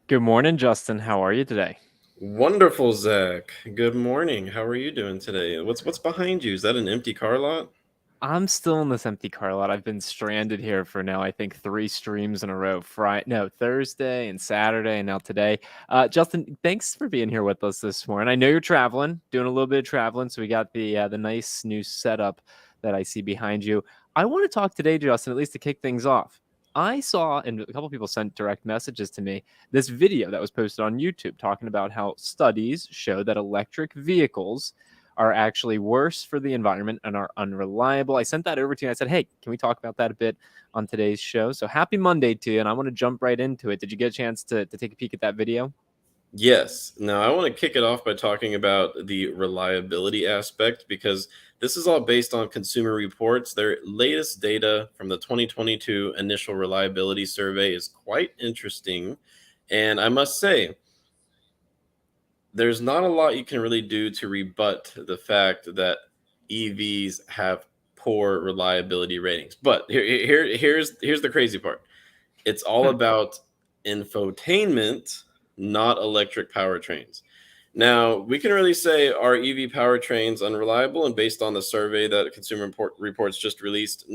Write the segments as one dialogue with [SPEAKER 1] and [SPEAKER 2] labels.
[SPEAKER 1] Good morning, Justin. How are you today?
[SPEAKER 2] Wonderful, Zach. Good morning. How are you doing today? What's behind you? Is that an empty car lot?
[SPEAKER 1] I'm still in this empty car lot. I've been stranded here for now, I think, three streams in a row. Friday, no, Thursday and Saturday, and now today. Justin, thanks for being here with us this morning. I know you're traveling, doing a little bit of traveling, so we got the nice new setup that I see behind you. I want to talk today, Justin, at least to kick things off. I saw, and a couple people sent direct messages to me, this video that was posted on YouTube talking about how studies show that electric vehicles are actually worse for the environment and are unreliable. I sent that over to you. I said, hey, can we talk about that a bit on today's show? So happy Monday to you. And I want to jump right into it. Did you get a chance to take a peek at that video?
[SPEAKER 2] Yes. Now, I want to kick it off by talking about the reliability aspect because this is all based on Consumer Reports. Their latest data from the 2022 Initial Reliability Survey is quite interesting. And I must say, there's not a lot you can really do to rebut the fact that EVs have poor reliability ratings. But here's the crazy part. It's all
[SPEAKER 1] Hmm.
[SPEAKER 2] about infotainment, not electric powertrains. Now, we can really say are EV powertrains unreliable? And based on the survey that Reports just released,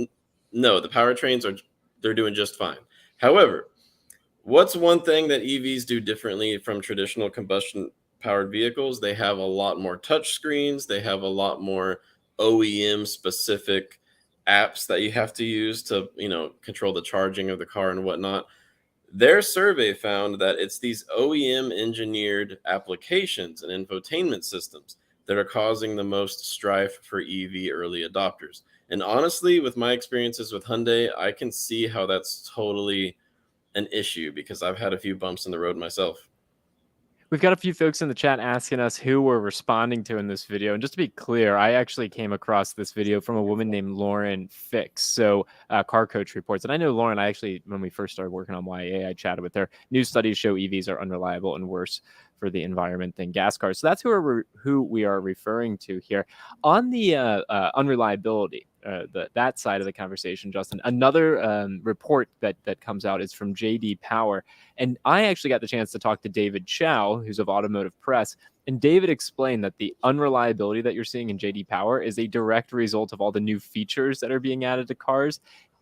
[SPEAKER 2] no, the powertrains they're doing just fine. However, what's one thing that EVs do differently from traditional combustion powered vehicles? They have a lot more touch screens, they have a lot more OEM specific apps that you have to use to, control the charging of the car and whatnot. Their survey found that it's these OEM engineered applications and infotainment systems that are causing the most strife for EV early adopters. And honestly, with my experiences with Hyundai, I can see how that's totally an issue because I've had a few bumps in the road myself.
[SPEAKER 1] We've got a few folks in the chat asking us who we're responding to in this video. And just to be clear, I actually came across this video from a woman named Lauren Fix. So, Car Coach reports. And I know Lauren, I actually, when we first started working on YA, I chatted with her. New studies show EVs are unreliable and worse for the environment than gas cars. So that's who we are referring to here. On the unreliability, that side of the conversation, Justin, another report that comes out is from JD Power. And I actually got the chance to talk to David Chow, who's of Automotive Press. And David explained that the unreliability that you're seeing in JD Power is a direct result of all the new features that are being added to cars.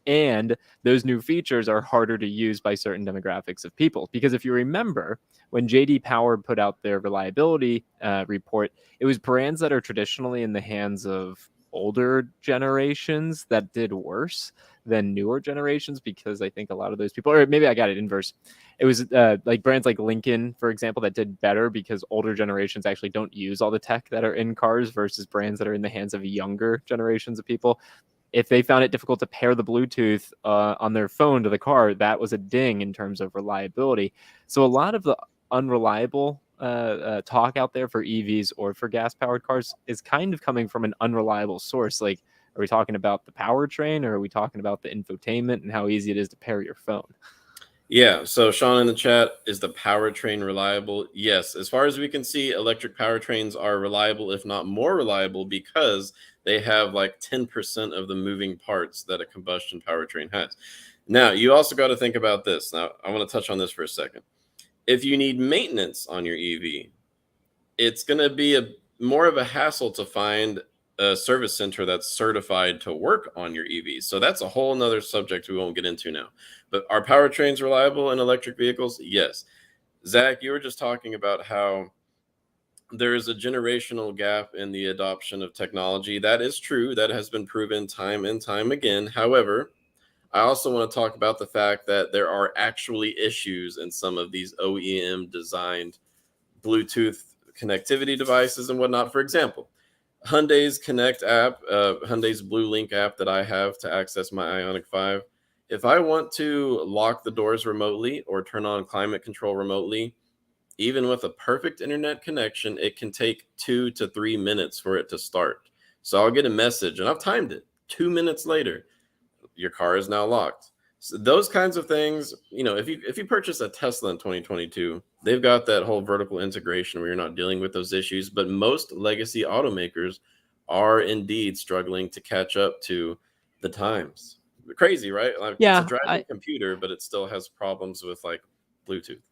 [SPEAKER 1] And those new features are harder to use by certain demographics of people. Because if you remember, when JD Power put out their reliability report, it was brands that are traditionally in the hands of older generations that did worse than newer generations, because I think a lot of those people, or maybe I got it inverse. It was like brands like Lincoln, for example, that did better because older generations actually don't use all the tech that are in cars versus brands that are in the hands of younger generations of people. If they found it difficult to pair the Bluetooth on their phone to the car, that was a ding in terms of reliability. So a lot of the unreliable talk out there for EVs or for gas powered cars is kind of coming from an unreliable source. Like, are we talking about the powertrain, or are we talking about the infotainment and how easy it is to pair your phone?
[SPEAKER 2] Yeah, so Sean in the chat, is the powertrain reliable? Yes, as far as we can see, electric powertrains are reliable, if not more reliable, because they have like 10% of the moving parts that a combustion powertrain has. Now, you also got to think about this. Now, I want to touch on this for a second. If you need maintenance on your EV, it's going to be a more of a hassle to find a service center that's certified to work on your EVs. So that's a whole nother subject we won't get into now. But are powertrains reliable in electric vehicles? Yes. Zach, you were just talking about how there is a generational gap in the adoption of technology. That is true. That has been proven time and time again. However, I also want to talk about the fact that there are actually issues in some of these OEM designed Bluetooth connectivity devices and whatnot. For example, Hyundai's Connect app, Hyundai's Blue Link app that I have to access my Ioniq 5. If I want to lock the doors remotely or turn on climate control remotely, even with a perfect internet connection, it can take 2 to 3 minutes for it to start. So I'll get a message and I've timed it. 2 minutes later, your car is now locked. So those kinds of things, if you purchase a Tesla in 2022, they've got that whole vertical integration where you're not dealing with those issues. But most legacy automakers are indeed struggling to catch up to the times. Crazy, right? Like it's a
[SPEAKER 1] Yeah,
[SPEAKER 2] driving computer, but it still has problems with like Bluetooth.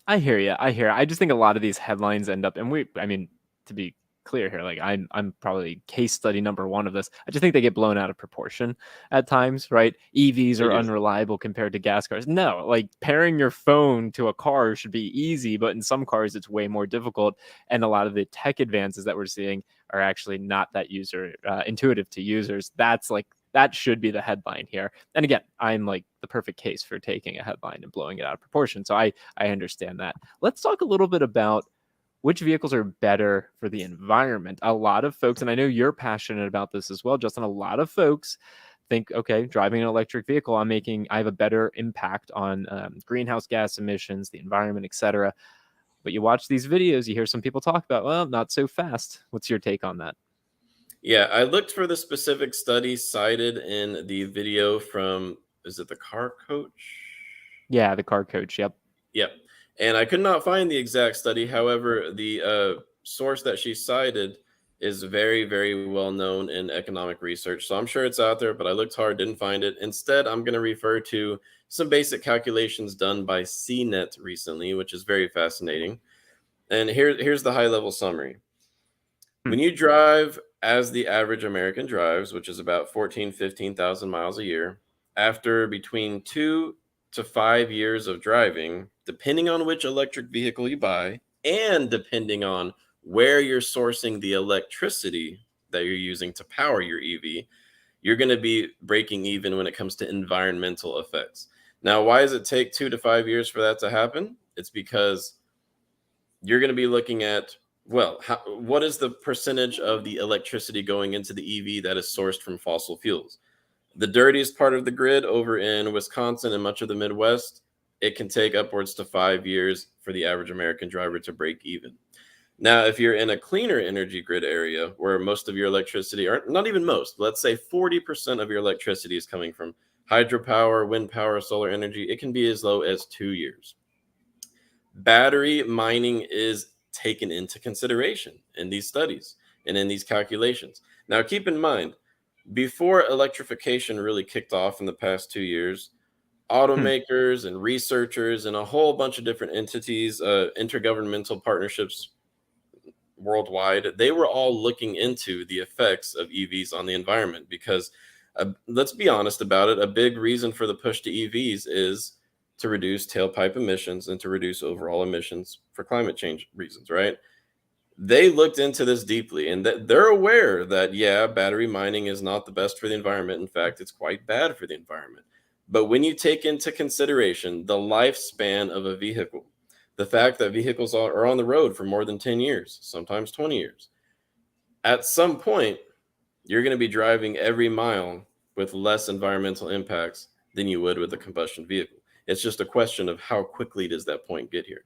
[SPEAKER 1] I hear you. I hear. I just think a lot of these headlines end up, and I mean, to be clear here, like I'm probably case study number one of this. I just think they get blown out of proportion at times, right? EVs
[SPEAKER 2] They
[SPEAKER 1] are
[SPEAKER 2] do.
[SPEAKER 1] unreliable compared to gas cars. No, like pairing your phone to a car should be easy, but in some cars it's way more difficult. And a lot of the tech advances that we're seeing are actually not that user intuitive to users. That should be the headline here. And again, I'm like the perfect case for taking a headline and blowing it out of proportion. So I understand that. Let's talk a little bit about which vehicles are better for the environment. A lot of folks, and I know you're passionate about this as well, Justin, a lot of folks think, okay, driving an electric vehicle, I have a better impact on greenhouse gas emissions, the environment, etc. But you watch these videos, you hear some people talk about, well, not so fast. What's your take on that?
[SPEAKER 2] Yeah, I looked for the specific study cited in the video from, is it the car coach?
[SPEAKER 1] Yeah, the car coach. Yep.
[SPEAKER 2] Yep. And I could not find the exact study. However, the source that she cited is very, very well known in economic research. So I'm sure it's out there, but I looked hard, didn't find it. Instead, I'm going to refer to some basic calculations done by CNET recently, which is very fascinating. And here's the high level summary.
[SPEAKER 1] Hmm.
[SPEAKER 2] When you drive as the average American drives, which is about 15,000 miles a year, after between 2 to 5 years of driving, depending on which electric vehicle you buy, and depending on where you're sourcing the electricity that you're using to power your EV, you're going to be breaking even when it comes to environmental effects. Now, why does it take 2 to 5 years for that to happen? It's because you're going to be looking at, well, what is the percentage of the electricity going into the EV that is sourced from fossil fuels? The dirtiest part of the grid over in Wisconsin and much of the Midwest, it can take upwards to 5 years for the average American driver to break even. Now, if you're in a cleaner energy grid area where most of your electricity, or not even most, let's say 40% of your electricity is coming from hydropower, wind power, solar energy, it can be as low as 2 years. Battery mining is taken into consideration in these studies and in these calculations. Now, keep in mind, before electrification really kicked off in the past 2 years,
[SPEAKER 1] Hmm.
[SPEAKER 2] automakers and researchers and a whole bunch of different entities, intergovernmental partnerships worldwide, they were all looking into the effects of EVs on the environment because let's be honest about it, a big reason for the push to EVs is to reduce tailpipe emissions and to reduce overall emissions for climate change reasons, right? They looked into this deeply and they're aware that, yeah, battery mining is not the best for the environment. In fact, it's quite bad for the environment. But when you take into consideration the lifespan of a vehicle, the fact that vehicles are on the road for more than 10 years, sometimes 20 years, at some point, you're going to be driving every mile with less environmental impacts than you would with a combustion vehicle. It's just a question of how quickly does that point get here.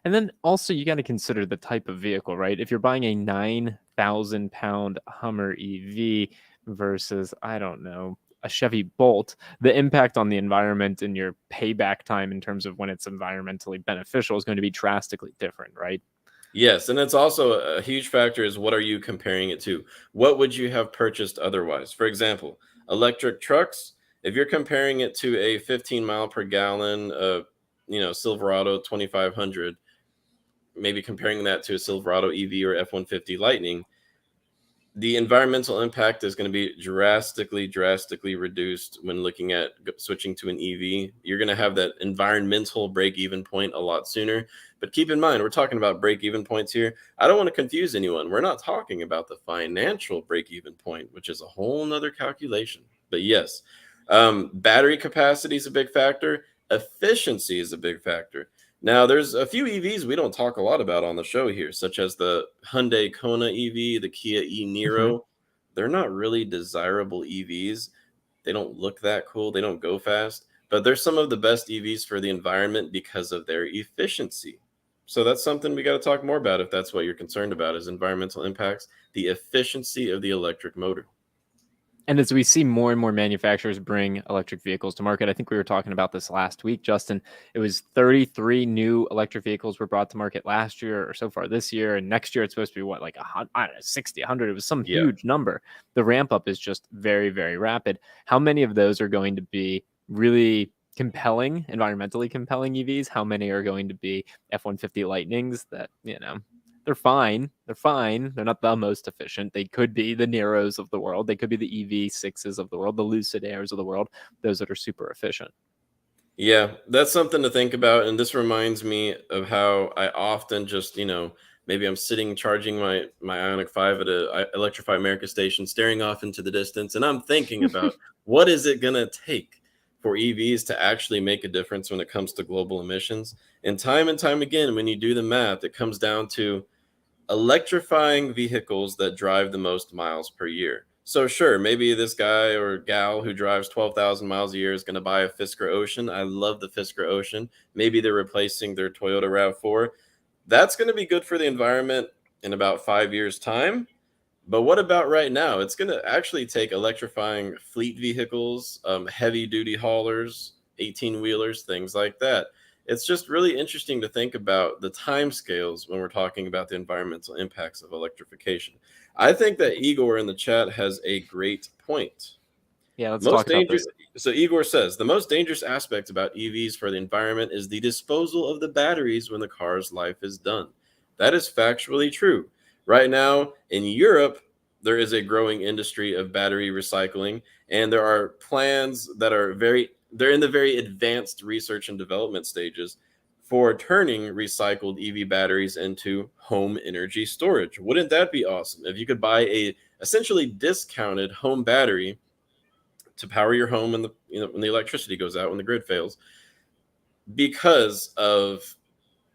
[SPEAKER 1] And then also you got to consider the type of vehicle, right? If you're buying a 9,000 pound Hummer EV versus, I don't know, a Chevy Bolt, the impact on the environment and your payback time in terms of when it's environmentally beneficial is going to be drastically different, right?
[SPEAKER 2] Yes, and it's also a huge factor is what are you comparing it to? What would you have purchased otherwise? For example, electric trucks, if you're comparing it to a 15 mile per gallon Silverado 2500, maybe comparing that to a Silverado EV or F-150 Lightning, the environmental impact is going to be drastically reduced when looking at switching to an EV. You're going to have that environmental break even point a lot sooner. But keep in mind, we're talking about break even points here. I don't want to confuse anyone. We're not talking about the financial break even point, which is a whole nother calculation. But yes, battery capacity is a big factor. Efficiency is a big factor. Now, there's a few EVs we don't talk a lot about on the show here, such as the Hyundai Kona EV, the Kia
[SPEAKER 1] Hmm.
[SPEAKER 2] e-Niro. They're not really desirable EVs. They don't look that cool. They don't go fast, but they're some of the best EVs for the environment because of their efficiency. So that's something we got to talk more about if that's what you're concerned about is environmental impacts, the efficiency of the electric motor.
[SPEAKER 1] And as we see more and more manufacturers bring electric vehicles to market, I think we were talking about this last week, Justin. It was 33 new electric vehicles were brought to market last year or so far this year. And next year, it's supposed to be what, like I don't know, 60, 100. It was some
[SPEAKER 2] Yeah.
[SPEAKER 1] huge number. The ramp up is just very, very rapid. How many of those are going to be really compelling, environmentally compelling EVs, how many are going to be F-150 Lightnings that, they're fine. They're fine. They're not the most efficient. They could be the Neros of the world. They could be the EV6s of the world, the Lucid Airs of the world, those that are super efficient.
[SPEAKER 2] Yeah, that's something to think about. And this reminds me of how I often just, maybe I'm sitting charging my Ionic 5 at a Electrify America station, staring off into the distance, and I'm thinking about what is it going to take for EVs to actually make a difference when it comes to global emissions. And time again, when you do the math, it comes down to electrifying vehicles that drive the most miles per year. So sure, maybe this guy or gal who drives 12,000 miles a year is going to buy a Fisker Ocean. I love the Fisker Ocean. Maybe they're replacing their Toyota RAV4. That's going to be good for the environment in about 5 years' time. But what about right now? It's going to actually take electrifying fleet vehicles, heavy duty haulers, 18 wheelers, things like that. It's just really interesting to think about the time scales when we're talking about the environmental impacts of electrification. I think that Igor in the chat has a great point.
[SPEAKER 1] Yeah, let's talk about this.
[SPEAKER 2] So Igor says the most dangerous aspect about EVs for the environment is the disposal of the batteries when the car's life is done. That is factually true. Right now in Europe, there is a growing industry of battery recycling, and there are plans that are they're in the very advanced research and development stages for turning recycled EV batteries into home energy storage. Wouldn't that be awesome if you could buy a essentially discounted home battery to power your home when the electricity goes out, when the grid fails, because of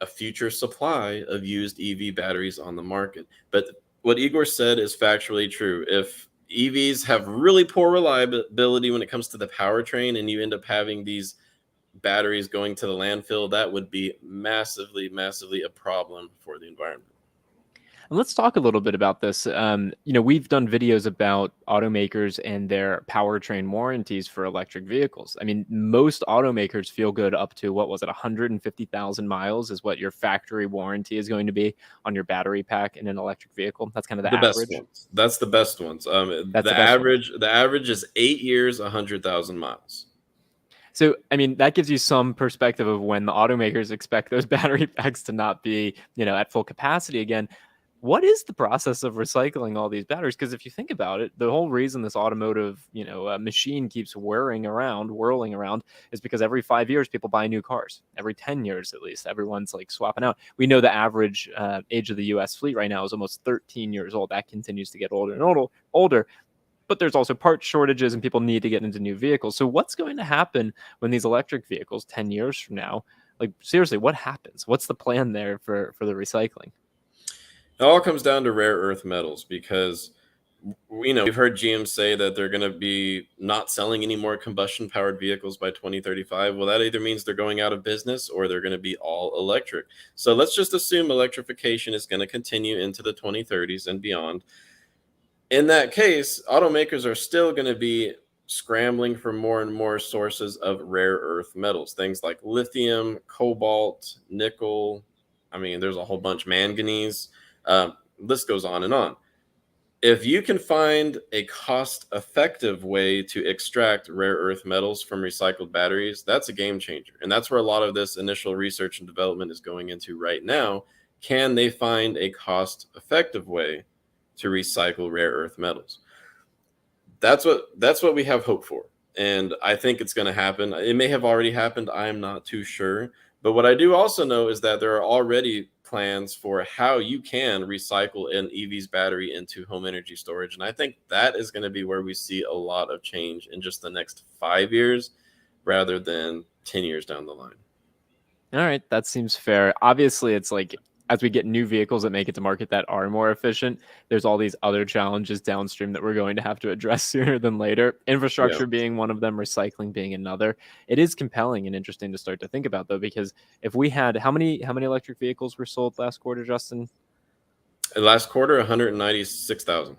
[SPEAKER 2] a future supply of used EV batteries on the market? But what Igor said is factually true. If EVs have really poor reliability when it comes to the powertrain, and you end up having these batteries going to the landfill, that would be massively, massively a problem for the environment.
[SPEAKER 1] And let's talk a little bit about this. We've done videos about automakers and their powertrain warranties for electric vehicles. I mean, most automakers feel good up to, 150,000 miles is what your factory warranty is going to be on your battery pack in an electric vehicle. That's kind of the average.
[SPEAKER 2] Best ones. That's the best ones.
[SPEAKER 1] That's
[SPEAKER 2] the average. The average is 8 years, 100,000 miles.
[SPEAKER 1] So, I mean, that gives you some perspective of when the automakers expect those battery packs to not be, at full capacity again. What is the process of recycling all these batteries? Because if you think about it, the whole reason this automotive, machine keeps whirling around, is because every 5 years people buy new cars. Every 10 years, at least, everyone's like swapping out. We know the average age of the U.S. fleet right now is almost 13 years old. That continues to get older and older. But there's also part shortages and people need to get into new vehicles. So what's going to happen when these electric vehicles 10 years from now, like seriously, what happens? What's the plan there for the recycling?
[SPEAKER 2] It all comes down to rare earth metals, because we've heard GM say that they're going to be not selling any more combustion powered vehicles by 2035. Well, that either means they're going out of business or they're going to be all electric. So let's just assume electrification is going to continue into the 2030s and beyond. In that case, automakers are still going to be scrambling for more and more sources of rare earth metals, things like lithium, cobalt, nickel. I mean, there's a whole bunch, manganese. List goes on and on. If you can find a cost-effective way to extract rare earth metals from recycled batteries, that's a game changer. And that's where a lot of this initial research and development is going into right now. Can they find a cost-effective way to recycle rare earth metals? That's what we have hope for. And I think it's going to happen. It may have already happened. I am not too sure. But what I do also know is that there are already plans for how you can recycle an EV's battery into home energy storage. And I think that is going to be where we see a lot of change in just the next 5 years rather than 10 years down the line.
[SPEAKER 1] All right, that seems fair. Obviously, it's like as we get new vehicles that make it to market that are more efficient, there's all these other challenges downstream that we're going to have to address sooner than later. Infrastructure being one of them, recycling being another. It is compelling and interesting to start to think about, though, because if we had how many electric vehicles were sold last quarter, Justin?
[SPEAKER 2] Last quarter, 196,000.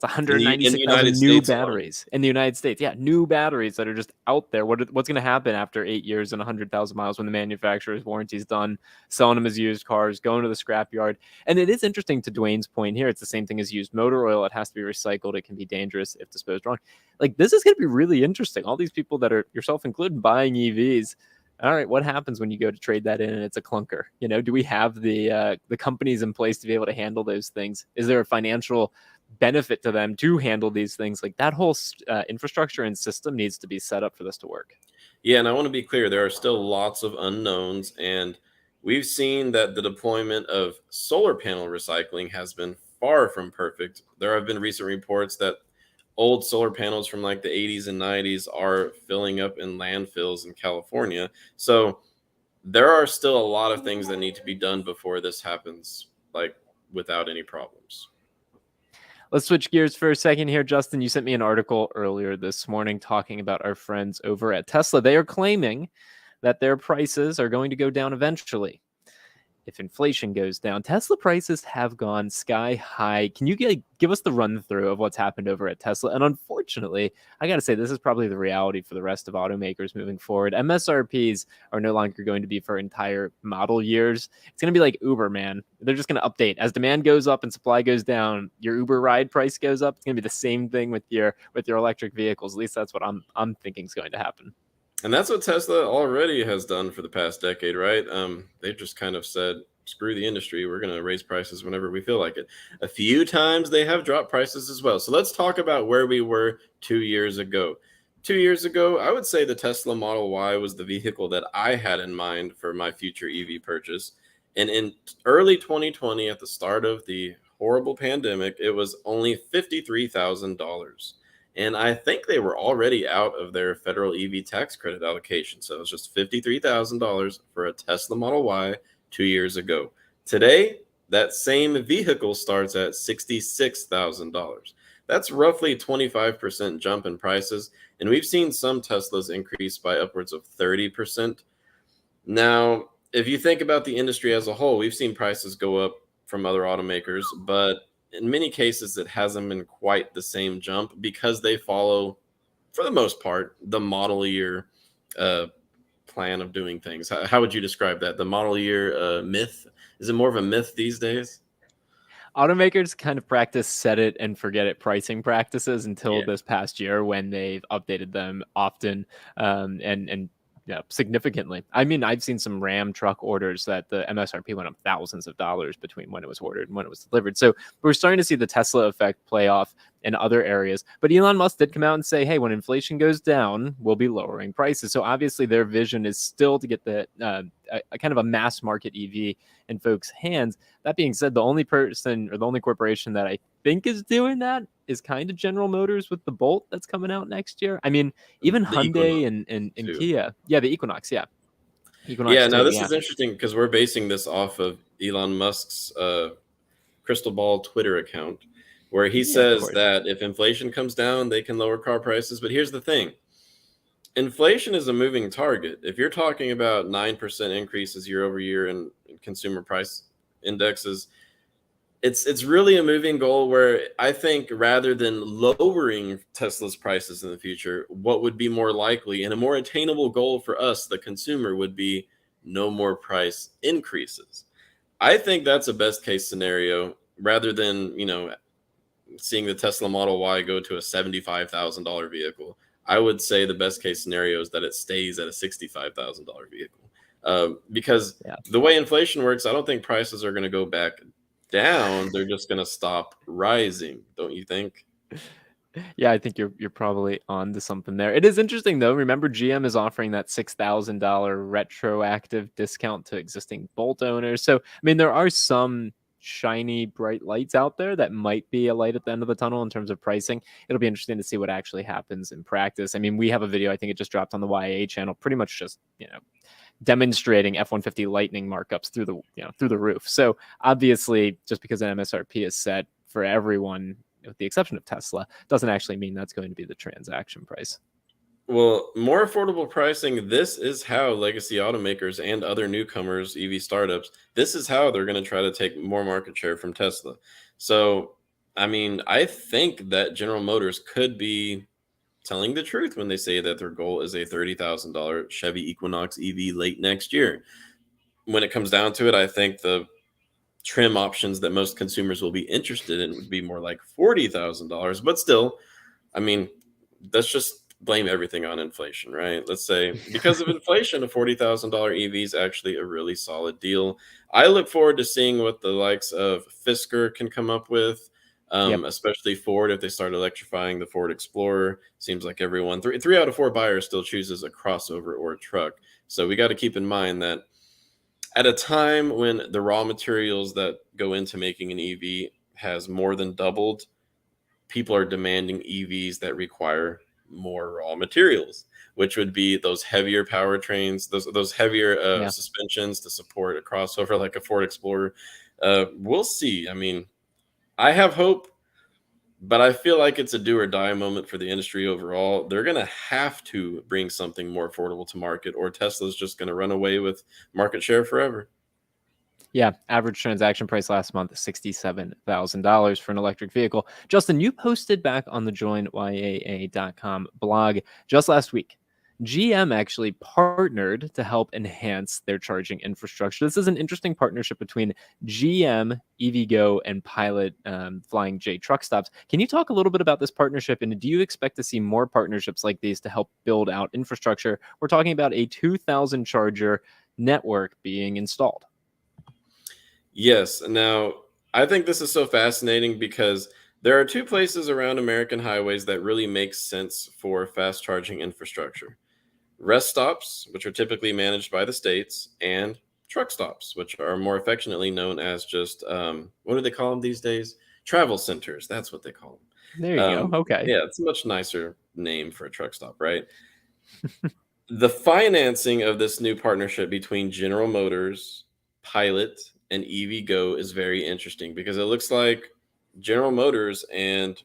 [SPEAKER 1] It's
[SPEAKER 2] In the United
[SPEAKER 1] 196,000 new
[SPEAKER 2] States alone.
[SPEAKER 1] batteries in the United States. Yeah, new batteries that are just out there. What's going to happen after 8 years and 100,000 miles when the manufacturer's warranty is done, selling them as used cars, going to the scrapyard? And it is interesting to Dwayne's point here. It's the same thing as used motor oil. It has to be recycled. It can be dangerous if disposed wrong. Like, this is going to be really interesting. All these people that are, yourself included, buying EVs. All right, what happens when you go to trade that in and it's a clunker? You know, do we have the companies in place to be able to handle those things? Is there a financial benefit to them to handle these things? Like, that whole infrastructure and system needs to be set up for this to work.
[SPEAKER 2] Yeah, and I want to be clear, there are still lots of unknowns, and we've seen that the deployment of solar panel recycling has been far from perfect. There have been recent reports that old solar panels from like the 80s and 90s are filling up in landfills in California. So there are still a lot of things that need to be done before this happens, like without any problems.
[SPEAKER 1] Let's switch gears for a second here. Justin, you sent me an article earlier this morning talking about our friends over at Tesla. They are claiming that their prices are going to go down eventually if inflation goes down. Tesla prices have gone sky high. Can you give us the run through of what's happened over at Tesla? And unfortunately, I got to say, this is probably the reality for the rest of automakers moving forward. MSRPs are no longer going to be for entire model years. It's going to be like Uber, man. They're just going to update as demand goes up and supply goes down. Your Uber ride price goes up. It's going to be the same thing with your electric vehicles. At least that's what I'm thinking is going to happen.
[SPEAKER 2] And that's what Tesla already has done for the past decade, right? They've just kind of said, screw the industry. We're going to raise prices whenever we feel like it. A few times they have dropped prices as well. So let's talk about where we were 2 years ago. 2 years ago, I would say the Tesla Model Y was the vehicle that I had in mind for my future EV purchase. And in early 2020, at the start of the horrible pandemic, it was only $53,000. And I think they were already out of their federal EV tax credit allocation. So it was just $53,000 for a Tesla Model Y 2 years ago. Today, that same vehicle starts at $66,000. That's roughly a 25% jump in prices. And we've seen some Teslas increase by upwards of 30%. Now, if you think about the industry as a whole, we've seen prices go up from other automakers, but in many cases, it hasn't been quite the same jump because they follow, for the most part, the model year plan of doing things. How would you describe that? The model year myth? Is it more of a myth these days?
[SPEAKER 1] Automakers kind of practice set it and forget it pricing practices until this past year when they've updated them often and yeah, significantly. I mean, I've seen some Ram truck orders that the MSRP went up thousands of dollars between when it was ordered and when it was delivered. So we're starting to see the Tesla effect play off in other areas. But Elon Musk did come out and say, hey, when inflation goes down, we'll be lowering prices. So obviously their vision is still to get the a kind of a mass market EV in folks' hands. That being said, the only person or the only corporation that I think is doing that is kind of General Motors with the Bolt that's coming out next year. I mean, even
[SPEAKER 2] The
[SPEAKER 1] Hyundai
[SPEAKER 2] Equinox
[SPEAKER 1] and
[SPEAKER 2] too.
[SPEAKER 1] Kia. Yeah, the Equinox. Yeah.
[SPEAKER 2] Yeah,
[SPEAKER 1] Equinox
[SPEAKER 2] now
[SPEAKER 1] 2.
[SPEAKER 2] this
[SPEAKER 1] Yeah.
[SPEAKER 2] is interesting because we're basing this off of Elon Musk's crystal ball Twitter account, where he
[SPEAKER 1] Yeah, of
[SPEAKER 2] says
[SPEAKER 1] course.
[SPEAKER 2] that if inflation comes down, they can lower car prices. But here's the thing. Inflation is a moving target. If you're talking about 9% increases year over year in consumer price indexes, it's really a moving goal where I think rather than lowering Tesla's prices in the future, what would be more likely and a more attainable goal for us, the consumer, would be no more price increases. I think that's a best case scenario rather than, seeing the Tesla Model Y go to a $75,000 vehicle. I would say the best case scenario is that it stays at a $65,000 vehicle. Because
[SPEAKER 1] Yeah.
[SPEAKER 2] the way inflation works, I don't think prices are going to go back down. They're just going to stop rising, don't you think?
[SPEAKER 1] Yeah, I think you're probably on to something there. It is interesting though. Remember, GM is offering that $6,000 retroactive discount to existing Bolt owners. So, I mean, there are some shiny, bright lights out there that might be a light at the end of the tunnel in terms of pricing. It'll be interesting to see what actually happens in practice. I mean, we have a video, I think it just dropped on the YA channel, pretty much just, demonstrating F-150 Lightning markups through the roof. So obviously, just because an MSRP is set for everyone, with the exception of Tesla, doesn't actually mean that's going to be the transaction price.
[SPEAKER 2] Well, more affordable pricing, this is how legacy automakers and other newcomers, EV startups, this is how they're going to try to take more market share from Tesla. So I mean, I think that General Motors could be telling the truth when they say that their goal is a $30,000 Chevy Equinox EV late next year. When it comes down to it, I think the trim options that most consumers will be interested in would be more like $40,000. But still, I mean, let's just blame everything on inflation, right? Let's say because of inflation, a $40,000 EV is actually a really solid deal. I look forward to seeing what the likes of Fisker can come up with,
[SPEAKER 1] Yep.
[SPEAKER 2] especially Ford if they start electrifying the Ford Explorer. Seems like everyone, three out of four buyers still chooses a crossover or a truck. So we got to keep in mind that at a time when the raw materials that go into making an EV has more than doubled, people are demanding EVs that require more raw materials, which would be those heavier powertrains, those heavier
[SPEAKER 1] Yeah.
[SPEAKER 2] suspensions to support a crossover like a Ford Explorer. We'll see. I mean, I have hope, but I feel like it's a do or die moment for the industry overall. They're going to have to bring something more affordable to market, or Tesla's just going to run away with market share forever.
[SPEAKER 1] Yeah, average transaction price last month $67,000 for an electric vehicle. Justin, you posted back on the joinyaa.com blog just last week. GM actually partnered to help enhance their charging infrastructure. This is an interesting partnership between GM, EVgo, and Pilot Flying J truck stops. Can you talk a little bit about this partnership? And do you expect to see more partnerships like these to help build out infrastructure? We're talking about a 2,000 charger network being installed.
[SPEAKER 2] Yes. Now, I think this is so fascinating because there are two places around American highways that really make sense for fast charging infrastructure: rest stops, which are typically managed by the states, and truck stops, which are more affectionately known as just what do they call them these days? Travel centers. That's what they call
[SPEAKER 1] There
[SPEAKER 2] them.
[SPEAKER 1] you go. Okay.
[SPEAKER 2] Yeah, it's a much nicer name for a truck stop, right? The financing of this new partnership between General Motors, Pilot, and EVgo is very interesting because it looks like General Motors and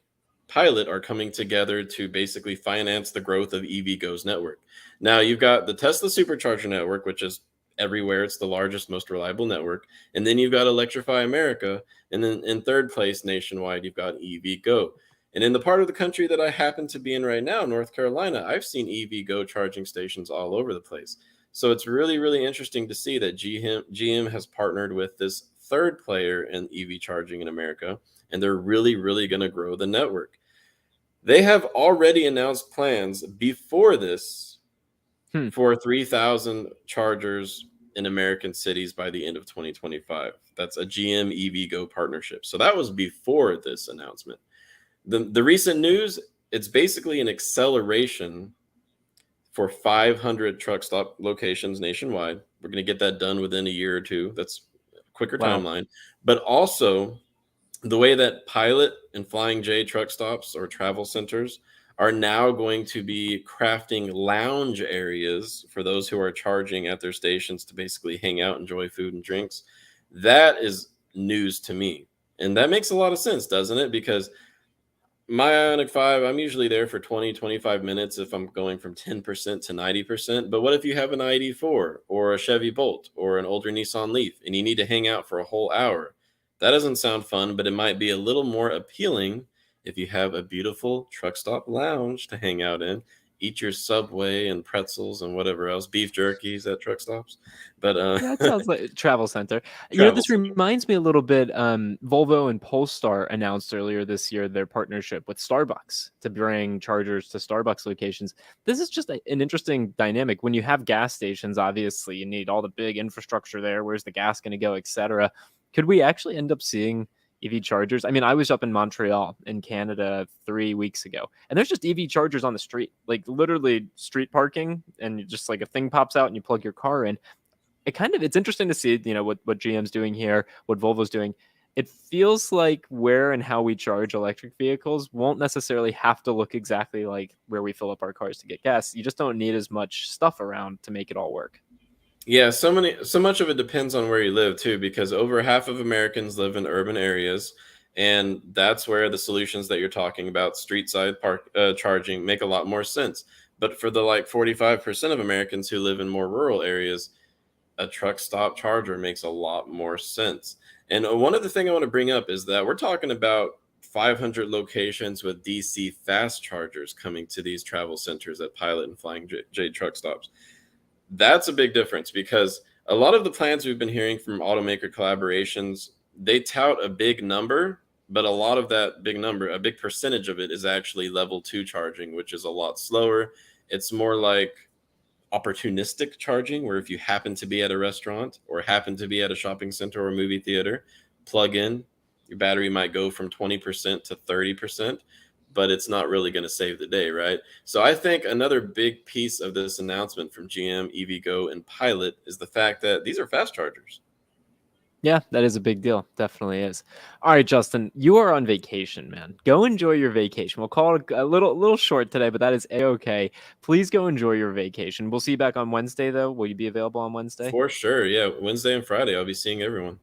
[SPEAKER 2] Pilot are coming together to basically finance the growth of EVgo's network. Now, you've got the Tesla Supercharger network, which is everywhere. It's the largest, most reliable network. And then you've got Electrify America. And then in third place nationwide, you've got EVgo. And in the part of the country that I happen to be in right now, North Carolina, I've seen EVgo charging stations all over the place. So it's really, really interesting to see that GM has partnered with this third player in EV charging in America, and they're really, really going to grow the network. They have already announced plans before this
[SPEAKER 1] Hmm.
[SPEAKER 2] for 3,000 chargers in American cities by the end of 2025. That's a GM EVgo partnership. So that was before this announcement. The recent news, it's basically an acceleration for 500 truck stop locations nationwide. We're going to get that done within a year or two. That's a quicker
[SPEAKER 1] Wow.
[SPEAKER 2] timeline. But also, the way that Pilot and Flying J truck stops or travel centers are now going to be crafting lounge areas for those who are charging at their stations to basically hang out, enjoy food and drinks. That is news to me. And that makes a lot of sense, doesn't it? Because my Ionic 5, I'm usually there for 20, 25 minutes if I'm going from 10% to 90%. But what if you have an ID4 or a Chevy Bolt or an older Nissan Leaf and you need to hang out for a whole hour? That doesn't sound fun, but it might be a little more appealing if you have a beautiful truck stop lounge to hang out in, eat your Subway and pretzels and whatever else, beef jerkies at truck stops. But
[SPEAKER 1] Yeah, it sounds like travel center.
[SPEAKER 2] travel
[SPEAKER 1] This
[SPEAKER 2] center.
[SPEAKER 1] reminds me a little bit. Volvo and Polestar announced earlier this year their partnership with Starbucks to bring chargers to Starbucks locations. This is just an interesting dynamic. When you have gas stations, obviously you need all the big infrastructure there. Where's the gas going to go, etc. Could we actually end up seeing EV chargers? I mean, I was up in Montreal in Canada 3 weeks ago, and there's just EV chargers on the street, like literally street parking, and you just like a thing pops out and you plug your car in. It's interesting to see, what GM's doing here, what Volvo's doing. It feels like where and how we charge electric vehicles won't necessarily have to look exactly like where we fill up our cars to get gas. You just don't need as much stuff around to make it all work.
[SPEAKER 2] Yeah, so much of it depends on where you live too, because over half of Americans live in urban areas, and that's where the solutions that you're talking about, street side park charging, make a lot more sense. But for the like 45% of Americans who live in more rural areas, a truck stop charger makes a lot more sense. And one other thing I want to bring up is that we're talking about 500 locations with DC fast chargers coming to these travel centers at Pilot and Flying J truck stops. That's a big difference, because a lot of the plans we've been hearing from automaker collaborations, they tout a big number, but a lot of that big number, a big percentage of it, is actually level 2 charging, which is a lot slower. It's more like opportunistic charging, where if you happen to be at a restaurant or happen to be at a shopping center or a movie theater, plug in, your battery might go from 20% to 30%, but it's not really going to save the day, right? So I think another big piece of this announcement from GM, EVgo, and Pilot is the fact that these are fast chargers.
[SPEAKER 1] Yeah, that is a big deal. Definitely is. All right, Justin, you are on vacation, man. Go enjoy your vacation. We'll call it a little short today, but that is a-okay. Please go enjoy your vacation. We'll see you back on Wednesday, though. Will you be available on Wednesday?
[SPEAKER 2] For sure. Yeah. Wednesday and Friday, I'll be seeing everyone.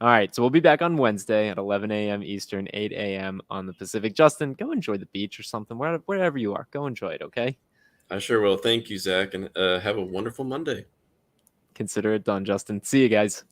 [SPEAKER 1] All right, so we'll be back on Wednesday at 11 a.m. Eastern, 8 a.m. on the Pacific. Justin, go enjoy the beach or something, wherever you are. Go enjoy it, okay?
[SPEAKER 2] I sure will. Thank you, Zach, and have a wonderful Monday.
[SPEAKER 1] Consider it done, Justin. See you guys.